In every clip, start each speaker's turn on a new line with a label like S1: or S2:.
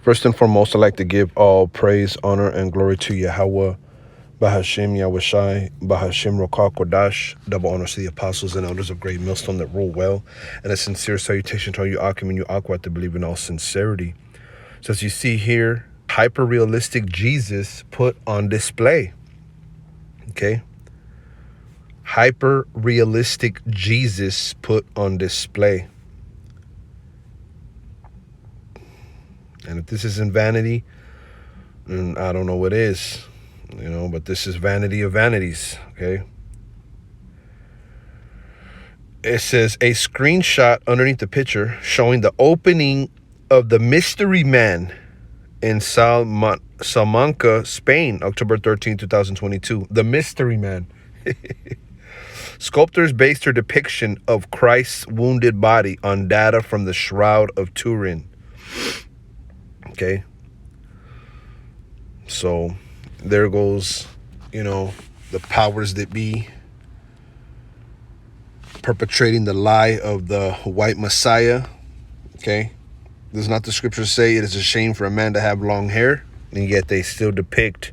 S1: First and foremost, I'd like to give all praise, honor, and glory to Yahweh, Bahashim Yahushai, Bahashim Rokah Kodash. Double honors to the apostles and elders of Great Millstone that rule well, and a sincere salutation to all you Akim and you Aqua to believe in all sincerity. So as you see here, hyper-realistic Jesus put on display. Okay? Hyper-realistic Jesus put on display. And if this isn't vanity, then I don't know what is. But this is vanity of vanities, okay? It says a screenshot underneath the picture showing the opening of the Mystery Man in Salamanca, Spain, October 13, 2022. The Mystery Man. Sculptors based their depiction of Christ's wounded body on data from the Shroud of Turin. Okay? So there goes, the powers that be perpetrating the lie of the white Messiah. Okay? Does not the scripture say it is a shame for a man to have long hair? And yet they still depict,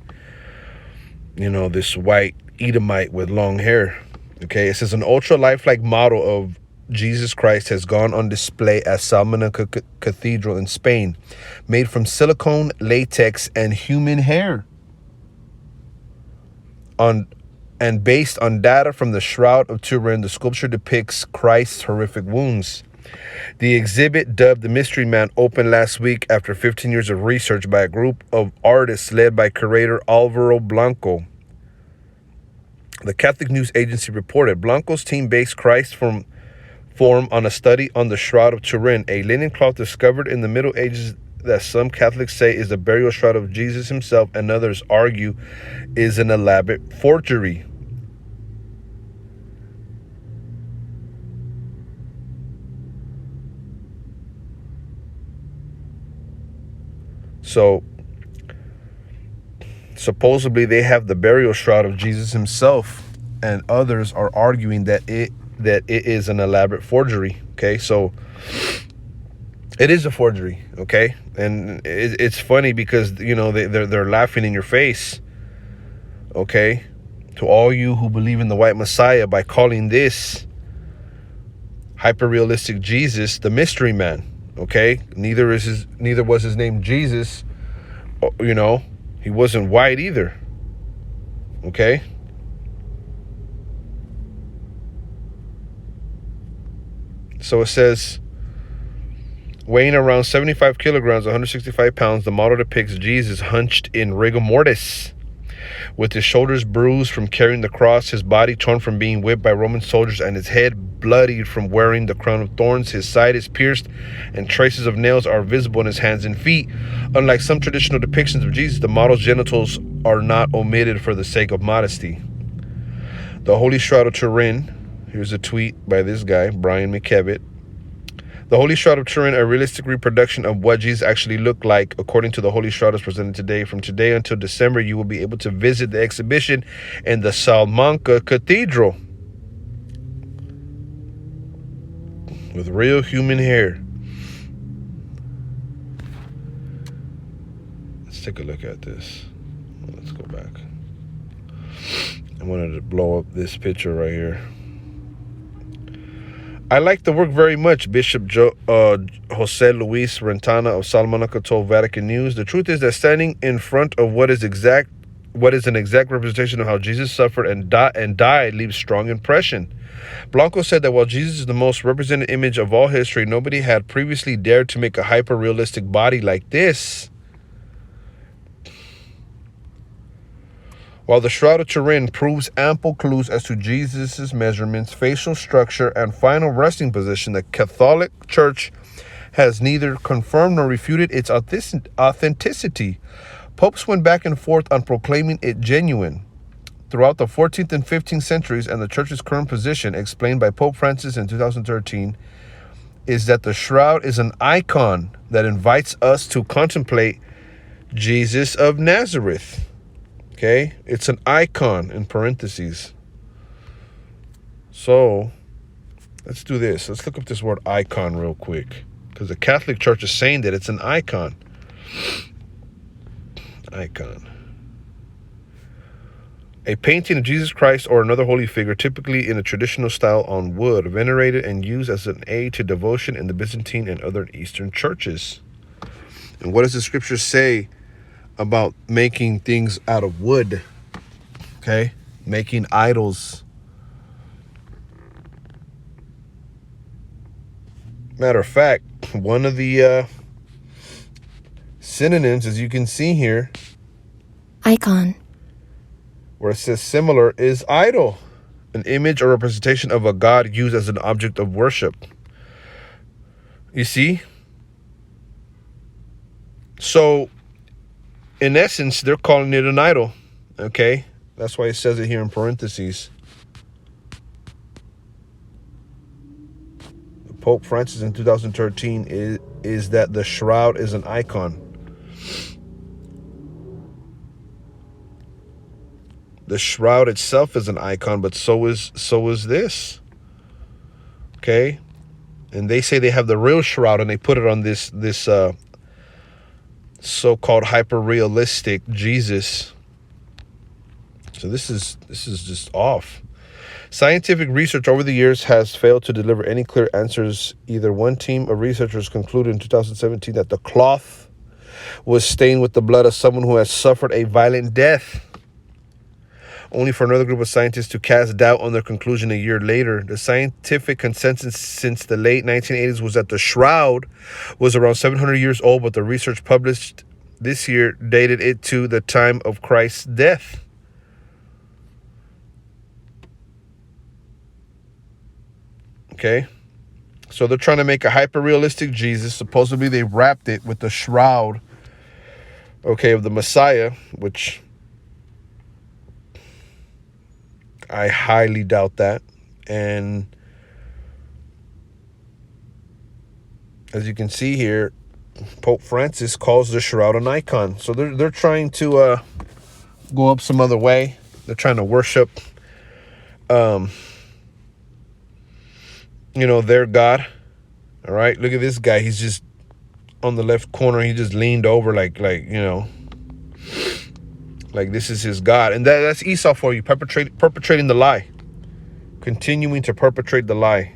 S1: this white Edomite with long hair. Okay? It says an ultra lifelike model of Jesus Christ has gone on display at Salamanca Cathedral in Spain, made from silicone, latex, and human hair. And based on data from the Shroud of Turin, the sculpture depicts Christ's horrific wounds. The exhibit, dubbed the Mystery Man, opened last week after 15 years of research by a group of artists led by curator Alvaro Blanco. The Catholic News Agency reported Blanco's team based Christ's form on a study on the Shroud of Turin, a linen cloth discovered in the Middle Ages that some Catholics say is the burial shroud of Jesus himself and others argue is an elaborate forgery. So supposedly they have the burial shroud of Jesus himself, and others are arguing that it is an elaborate forgery. Okay, so it is a forgery. Okay, and it's funny because they're laughing in your face. Okay, to all you who believe in the white Messiah by calling this hyper-realistic Jesus the Mystery Man. Okay, neither was his name Jesus. He wasn't white either. Okay. So it says, weighing around 75 kilograms, 165 pounds, the model depicts Jesus hunched in rigor mortis, with his shoulders bruised from carrying the cross, his body torn from being whipped by Roman soldiers, and his head bloodied from wearing the crown of thorns. His side is pierced, and traces of nails are visible in his hands and feet. Unlike some traditional depictions of Jesus, the model's genitals are not omitted for the sake of modesty. The Holy Shroud of Turin. Here's a tweet by this guy, Brian McKevitt. The Holy Shroud of Turin, a realistic reproduction of what Jesus actually looked like, according to the Holy Shroud, is presented today. From today until December, you will be able to visit the exhibition in the Salamanca Cathedral with real human hair. Let's take a look at this. Let's go back. I wanted to blow up this picture right here. I like the work very much, Bishop Jose Luis Rentana of Salamanca told Vatican News. The truth is that standing in front of what is an exact representation of how Jesus suffered and died leaves strong impression. Blanco said that while Jesus is the most represented image of all history, nobody had previously dared to make a hyper-realistic body like this. While the Shroud of Turin proves ample clues as to Jesus' measurements, facial structure, and final resting position, the Catholic Church has neither confirmed nor refuted its authenticity. Popes went back and forth on proclaiming it genuine. Throughout the 14th and 15th centuries, and the Church's current position, explained by Pope Francis in 2013, is that the shroud is an icon that invites us to contemplate Jesus of Nazareth. Okay, it's an icon in parentheses. So let's do this. Let's look up this word icon real quick, because the Catholic Church is saying that it's an icon. Icon. A painting of Jesus Christ or another holy figure, typically in a traditional style on wood, venerated and used as an aid to devotion in the Byzantine and other Eastern churches. And what does the scripture say about making things out of wood? Okay, making idols. Matter of fact, one of the synonyms, as you can see here,
S2: icon,
S1: where it says similar, is idol, an image or representation of a god used as an object of worship. You see? So, in essence, they're calling it an idol. Okay? That's why it says it here in parentheses. Pope Francis in 2013 is that the shroud is an icon. The shroud itself is an icon, but so is this. Okay? And they say they have the real shroud and they put it on this so-called hyper-realistic Jesus. So this is just off. Scientific research over the years has failed to deliver any clear answers. Either one team of researchers concluded in 2017 that the cloth was stained with the blood of someone who has suffered a violent death, only for another group of scientists to cast doubt on their conclusion a year later. The scientific consensus since the late 1980s was that the shroud was around 700 years old, but the research published this year dated it to the time of Christ's death. Okay, so they're trying to make a hyper-realistic Jesus. Supposedly they wrapped it with the shroud, okay, of the Messiah, which I highly doubt that. And as you can see here, Pope Francis calls the shroud an icon. So they're trying to go up some other way. They're trying to worship their God. All right, look at this guy. He's just on the left corner. He just leaned over like this is his God. And that's Esau for you, perpetrating the lie, continuing to perpetrate the lie.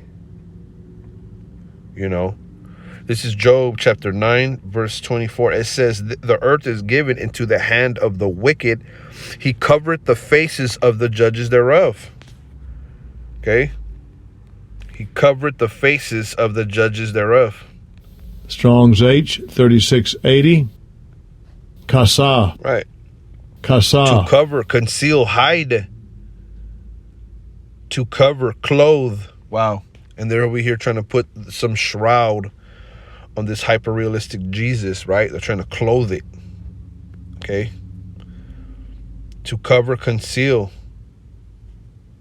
S1: This is Job chapter 9 verse 24. It says, the earth is given into the hand of the wicked. He covereth the faces of the judges thereof. Okay, he covered the faces of the judges thereof.
S3: Strong's H 3680. Kasa.
S1: Right.
S3: Kasa.
S1: To cover, conceal, hide. To cover, clothe. Wow. And they're over here trying to put some shroud on this hyper-realistic Jesus, right? They're trying to clothe it. Okay. To cover, conceal.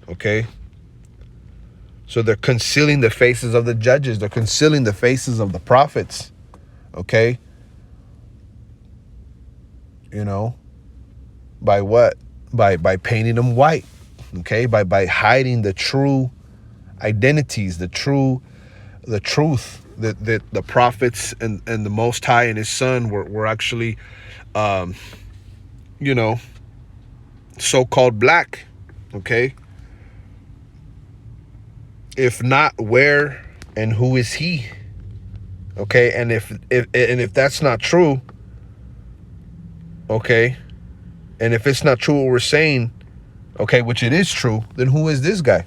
S1: Okay. So they're concealing the faces of the judges. They're concealing the faces of the prophets. Okay. By what? By painting them white. Okay. By hiding the true identities, the truth that the prophets and the Most High and his son were actually, so-called black. Okay. If not, where and who is he? Okay, and if that's not true, okay, and if it's not true what we're saying, okay, which it is true, then who is this guy?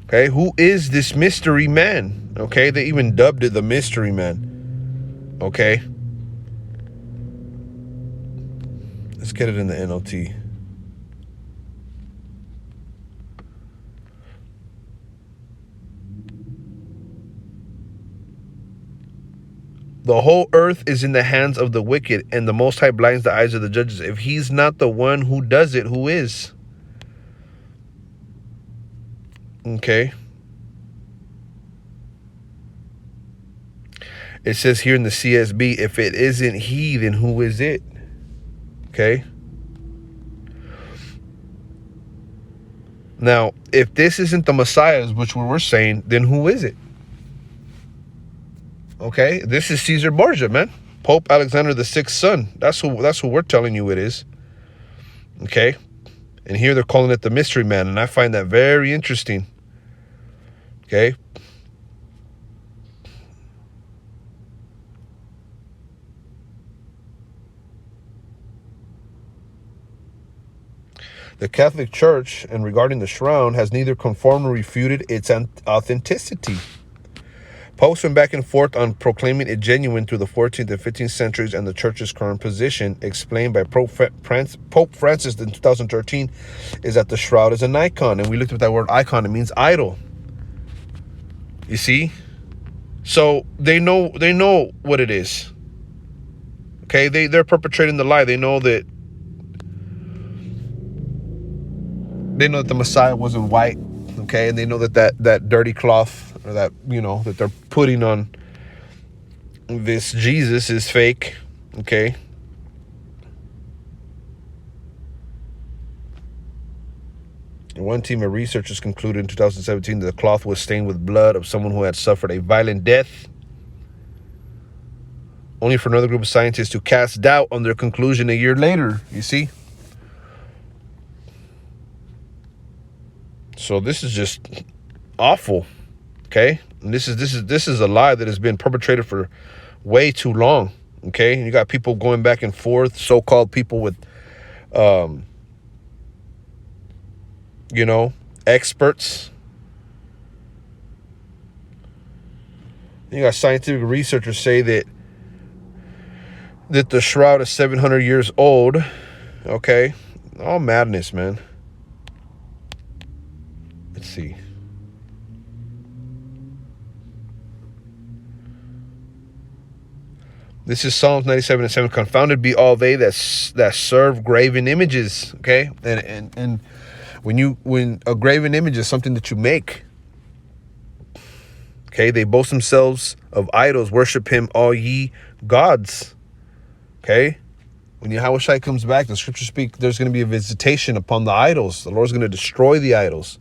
S1: Okay, who is this mystery man? Okay, they even dubbed it the mystery man. Okay, let's get it in the NLT. The whole earth is in the hands of the wicked, and the Most High blinds the eyes of the judges. If he's not the one who does it, who is? Okay. It says here in the CSB, if it isn't he, then who is it? Okay. Now, if this isn't the Messiah, which we're saying, then who is it? Okay, this is Caesar Borgia, man. Pope Alexander VI's son. That's who we're telling you it is. Okay? And here they're calling it the mystery man, and I find that very interesting. Okay? The Catholic Church, and regarding the shroud, has neither confirmed nor refuted its authenticity. Popes went back and forth on proclaiming it genuine through the 14th and 15th centuries, and the Church's current position, explained by Pope Francis in 2013, is that the shroud is an icon. And we looked at that word icon. It means idol. You see? So they know what it is. Okay? They're perpetrating the lie. They know that the Messiah wasn't white. Okay? And they know that dirty cloth, or that, that they're putting on this Jesus is fake. Okay? One team of researchers concluded in 2017 that the cloth was stained with blood of someone who had suffered a violent death, only for another group of scientists to cast doubt on their conclusion a year later. You see? So this is just awful. Okay? And this is a lie that has been perpetrated for way too long. Okay? And you got people going back and forth, so-called people with experts. You got scientific researchers say that the shroud is 700 years old. Okay? All madness, man. Let's see. This is Psalms 97:7. Confounded be all they that serve graven images. Okay? And when a graven image is something that you make, okay, they boast themselves of idols, worship him, all ye gods. Okay? When Yahushua comes back, the scriptures speak, there's going to be a visitation upon the idols. The Lord's going to destroy the idols.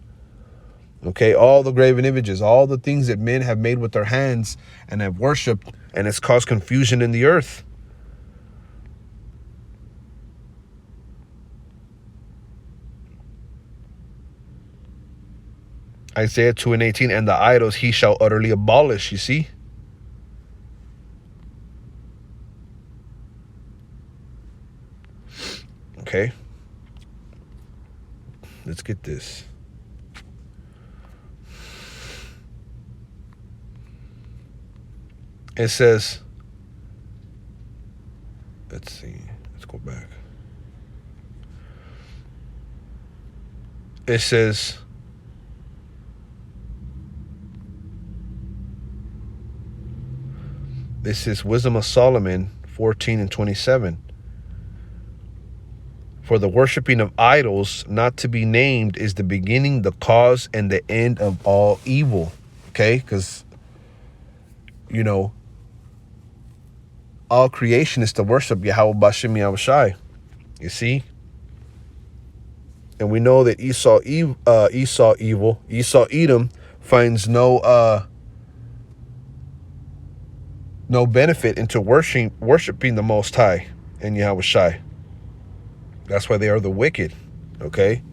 S1: Okay? All the graven images, all the things that men have made with their hands and have worshipped, and it's caused confusion in the earth. Isaiah 2:18, and the idols he shall utterly abolish. You see? Okay. Let's get this. It says, let's see. Let's go back. It says, this is Wisdom of Solomon 14:27. For the worshiping of idols not to be named is the beginning, the cause, and the end of all evil. Okay? Because, all creation is to worship Yahweh Bashem Yahushai. You see? And we know that Esau Edom finds no benefit into worshiping the Most High and Yahushai. That's why they are the wicked. Okay?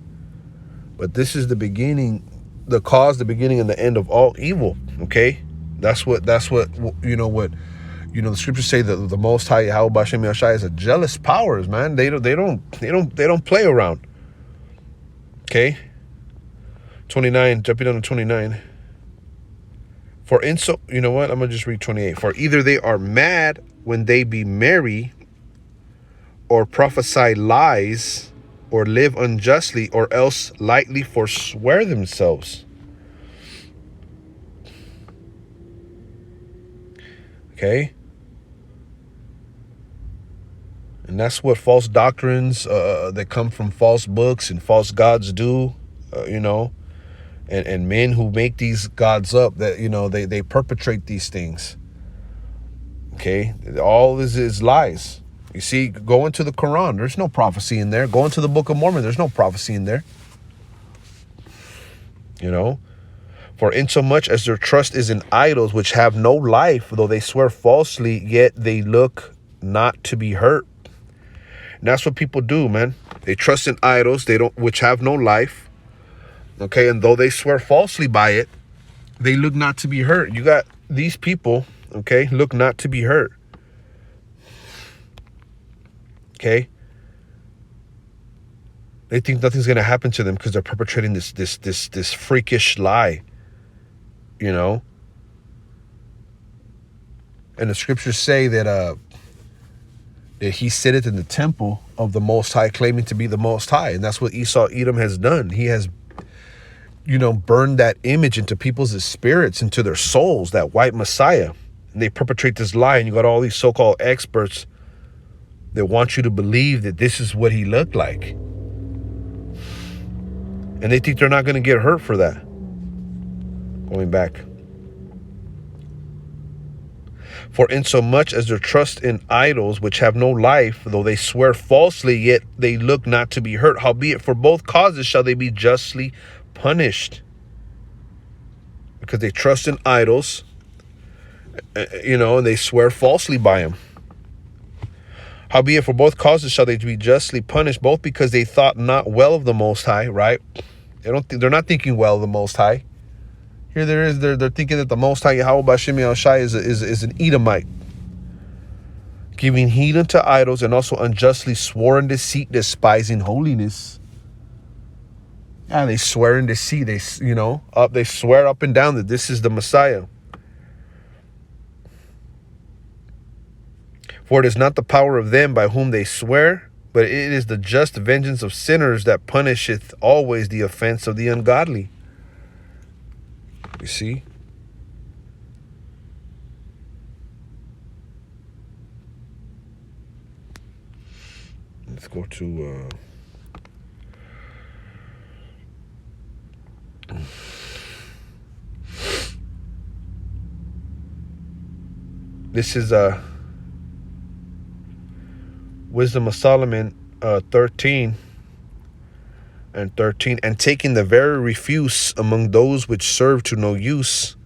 S1: But this is the beginning, the cause, the beginning, and the end of all evil. Okay? That's what the scriptures say that the Most High Yahweh Bashem Yahushai is a jealous powers, man. They don't play around. Okay? 29, jumping down to 29. You know what? I'm gonna just read 28. For either they are mad when they be merry, or prophesy lies, or live unjustly, or else lightly forswear themselves. Okay? And that's what false doctrines that come from false books and false gods do, and men who make these gods up, that, they perpetrate these things. Okay? All this is lies. You see, go into the Quran. There's no prophecy in there. Go into the Book of Mormon. There's no prophecy in there. For insomuch as their trust is in idols which have no life, though they swear falsely, yet they look not to be hurt. And that's what people do, man. They trust in idols, which have no life. Okay, and though they swear falsely by it, they look not to be hurt. You got these people, okay, look not to be hurt. Okay? They think nothing's gonna happen to them because they're perpetrating this freakish lie. You know? And the scriptures say that he sitteth in the temple of the Most High, claiming to be the Most High. And that's what Esau Edom has done. He has, burned that image into people's spirits, into their souls, that white Messiah. And they perpetrate this lie. And you got all these so-called experts that want you to believe that this is what he looked like. And they think they're not going to get hurt for that. Going back. For insomuch as their trust in idols which have no life, though they swear falsely, yet they look not to be hurt. Howbeit for both causes shall they be justly punished. Because they trust in idols, and they swear falsely by them. Howbeit for both causes shall they be justly punished, both because they thought not well of the Most High, right? They're not thinking well of the Most High. Here they're thinking that the Most High Yahweh Bashim Yahushai is an Edomite, giving heed unto idols, and also unjustly swore in deceit, despising holiness. Yeah, they swear in deceit. They swear up and down that this is the Messiah. For it is not the power of them by whom they swear, but it is the just vengeance of sinners that punisheth always the offense of the ungodly. You see? Let's go to this is Wisdom of Solomon 13 and 13. And taking the very refuse among those which serve to no use,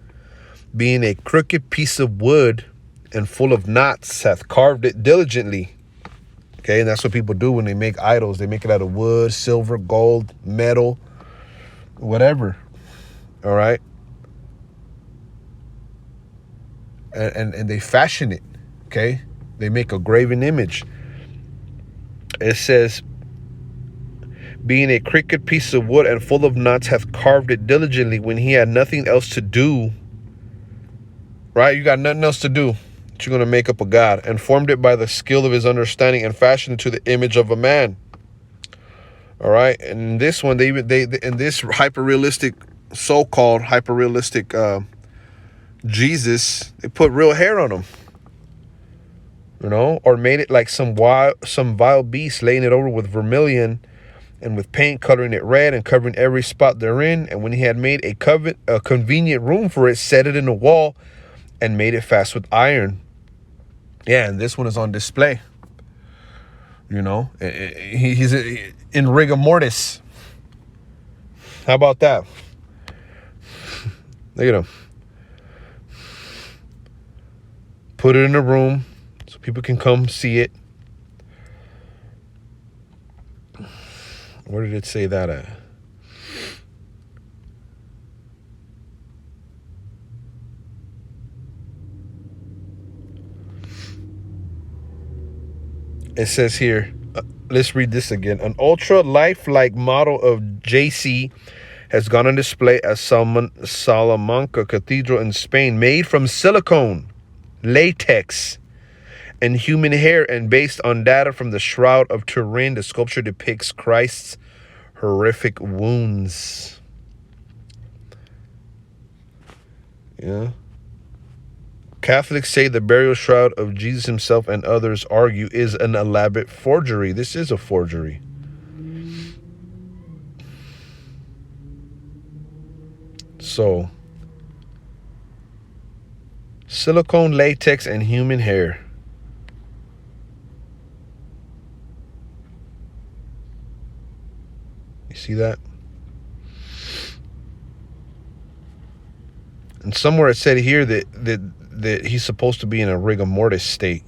S1: being a crooked piece of wood and full of knots, hath carved it diligently. Okay, and that's what people do when they make idols. They make it out of wood, silver, gold, metal, whatever. All right. And they fashion it. Okay, they make a graven image. It says, being a crooked piece of wood and full of knots, hath carved it diligently when he had nothing else to do. Right? You got nothing else to do. But you're going to make up a god, and formed it by the skill of his understanding, and fashioned it to the image of a man. All right. And this one, they in this hyper-realistic, so-called hyper-realistic Jesus, they put real hair on him. Or made it like some vile beast, laying it over with vermilion and with paint, coloring it red and covering every spot therein. And when he had made a convenient room for it, set it in the wall and made it fast with iron. Yeah, and this one is on display. He's in rigor mortis. How about that? Look at him. Put it in a room so people can come see it. Where did it say that at? It says here, let's read this again. An ultra lifelike model of JC has gone on display at Salamanca Cathedral in Spain, made from silicone, latex, and human hair, and based on data from the Shroud of Turin. The sculpture depicts Christ's horrific wounds. Yeah. Catholics say the burial shroud of Jesus himself, and others argue, is an elaborate forgery. This is a forgery. So, silicone, latex, and human hair. You see that? And somewhere it said here that he's supposed to be in a rigor mortis state.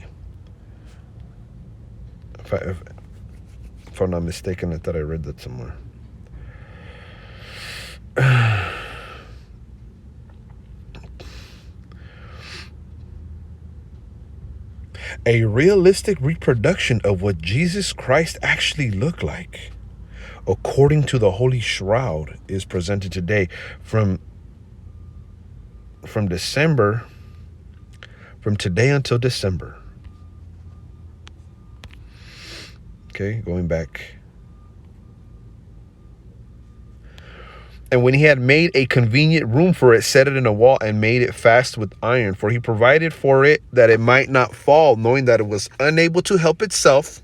S1: If I'm not mistaken, I thought I read that somewhere. A realistic reproduction of what Jesus Christ actually looked like, according to the Holy Shroud, is presented today from December, from today until December. Okay, going back. And when he had made a convenient room for it, set it in a wall and made it fast with iron. For he provided for it that it might not fall, knowing that it was unable to help itself,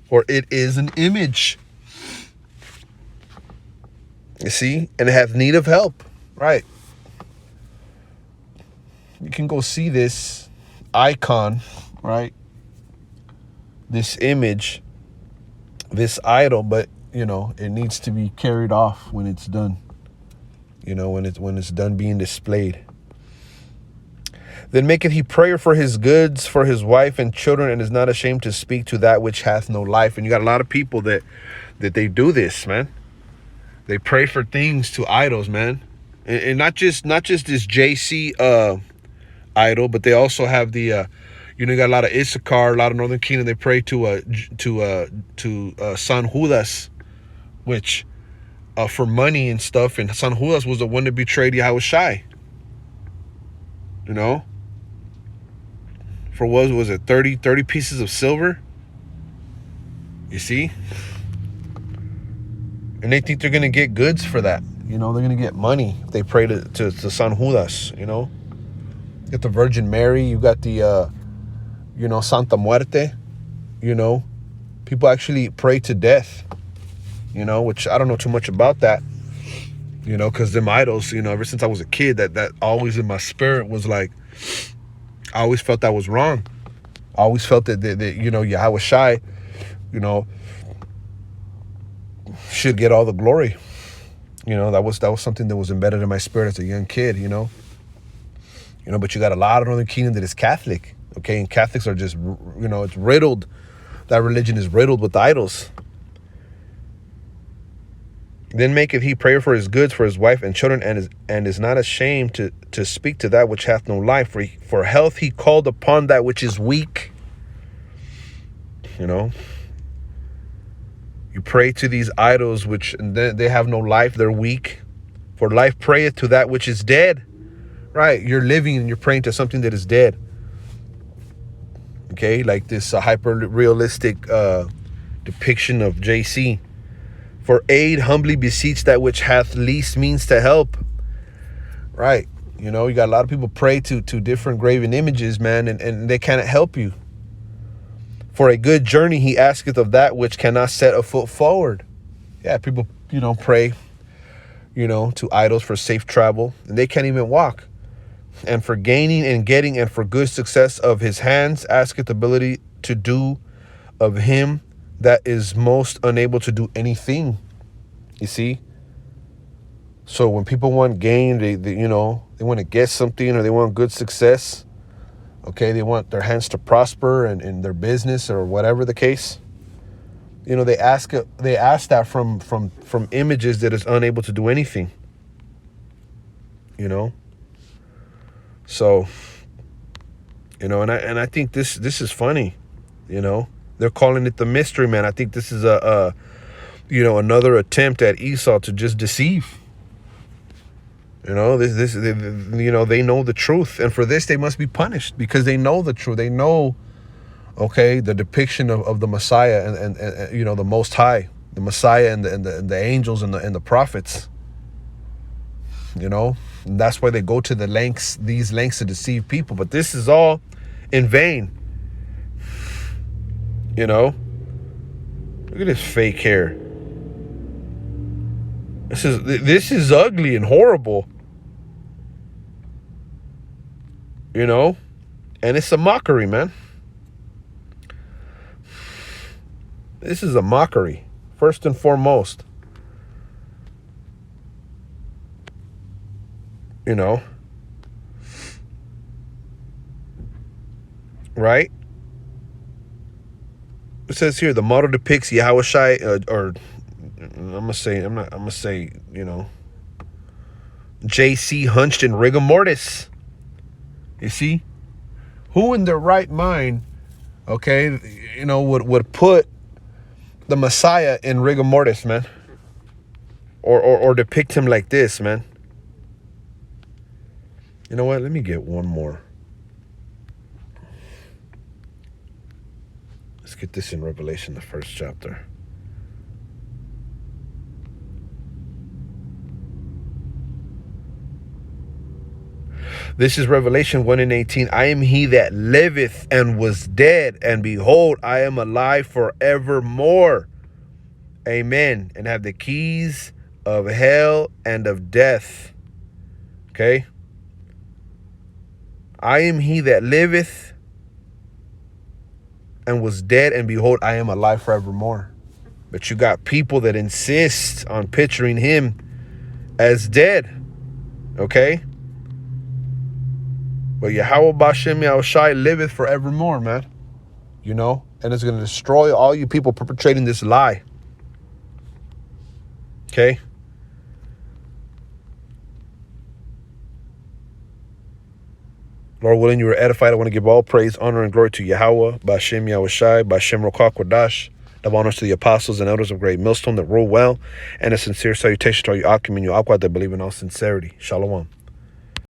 S1: for it is an image. You see? And it hath need of help. Right. You can go see this icon, right? This image, this idol, but you know, it needs to be carried off when it's done. You know, when it's done being displayed. Then maketh he prayer for his goods, for his wife and children, and is not ashamed to speak to that which hath no life. And you got a lot of people that they do this, man. They pray for things to idols, man. And not just this JC idol, but they also have the you know, you got a lot of Issachar, a lot of Northern Kingdom. They pray to San Judas, which for money and stuff. And San Judas was the one that betrayed Yahushai. You know, for what was it, 30 pieces of silver? You see? And they think they're gonna get goods for that. You know, they're gonna get money if they pray to San Judas. You know, you got the Virgin Mary. You got the you know, Santa Muerte. You know, people actually pray to death. You know, which I don't know too much about that. You know, because them idols, you know, ever since I was a kid, that always in my spirit was like, I always felt that was wrong. I always felt that you know, Yahushai, you know, should get all the glory. You know, that was something that was embedded in my spirit as a young kid, you know. You know, but you got a lot of Northern Kingdom that is Catholic, okay? And Catholics are just, you know, it's riddled. That religion is riddled with idols. Then maketh he prayer for his goods, for his wife and children, and is not ashamed to speak to that which hath no life. For health he called upon that which is weak. You know, you pray to these idols which they have no life, they're weak. For life prayeth to that which is dead. Right, you're living and you're praying to something that is dead. Okay, like this hyper realistic depiction of JC. For aid humbly beseech that which hath least means to help. Right. You know, you got a lot of people pray to different graven images, man, and they cannot help you. For a good journey he asketh of that which cannot set a foot forward. Yeah, people, you know, pray, you know, to idols for safe travel, and they can't even walk. And for gaining and getting and for good success of his hands asketh ability to do of him that is most unable to do anything. You see? So when people want gain, they you know, they want to get something, or they want good success. Okay, they want their hands to prosper in their business or whatever the case. You know, they ask that from images that is unable to do anything. You know? So, you know, and I think this is funny, you know. They're calling it the mystery man. I think this is you know, another attempt at Esau to just deceive. You know, you know, they know the truth, and for this they must be punished because they know the truth. They know, okay, the depiction of the Messiah and you know, the Most High, the Messiah and the angels and the prophets. You know, and that's why they go to these lengths to deceive people. But this is all in vain. You know, look at this fake hair. This is ugly and horrible. You know, and it's a mockery, man. This is a mockery, first and foremost. You know, right? It says here the model depicts Yahushai, or I'm gonna say, JC hunched in rigor mortis. You see, who in their right mind, okay, would put the Messiah in rigor mortis, man, or depict him like this, man? You know what? Let me get one more. Let's get this in Revelation, the first chapter. This is Revelation 1:18. I am he that liveth and was dead, and behold, I am alive forevermore. Amen. And have the keys of hell and of death. Okay? I am he that liveth and was dead, and behold, I am alive forevermore. But you got people that insist on picturing him as dead. Okay? But Yahweh Bashem Yahushai liveth forevermore, man. And it's going to destroy all you people perpetrating this lie. Okay? Lord willing, you were edified. I want to give all praise, honor, and glory to Yahweh, Bashem Yahushai, Bashem Rokah Kodash. Love honors to the apostles and elders of Great Millstone that rule well, and a sincere salutation to all you Akim and you Aqua that believe in all sincerity. Shalom.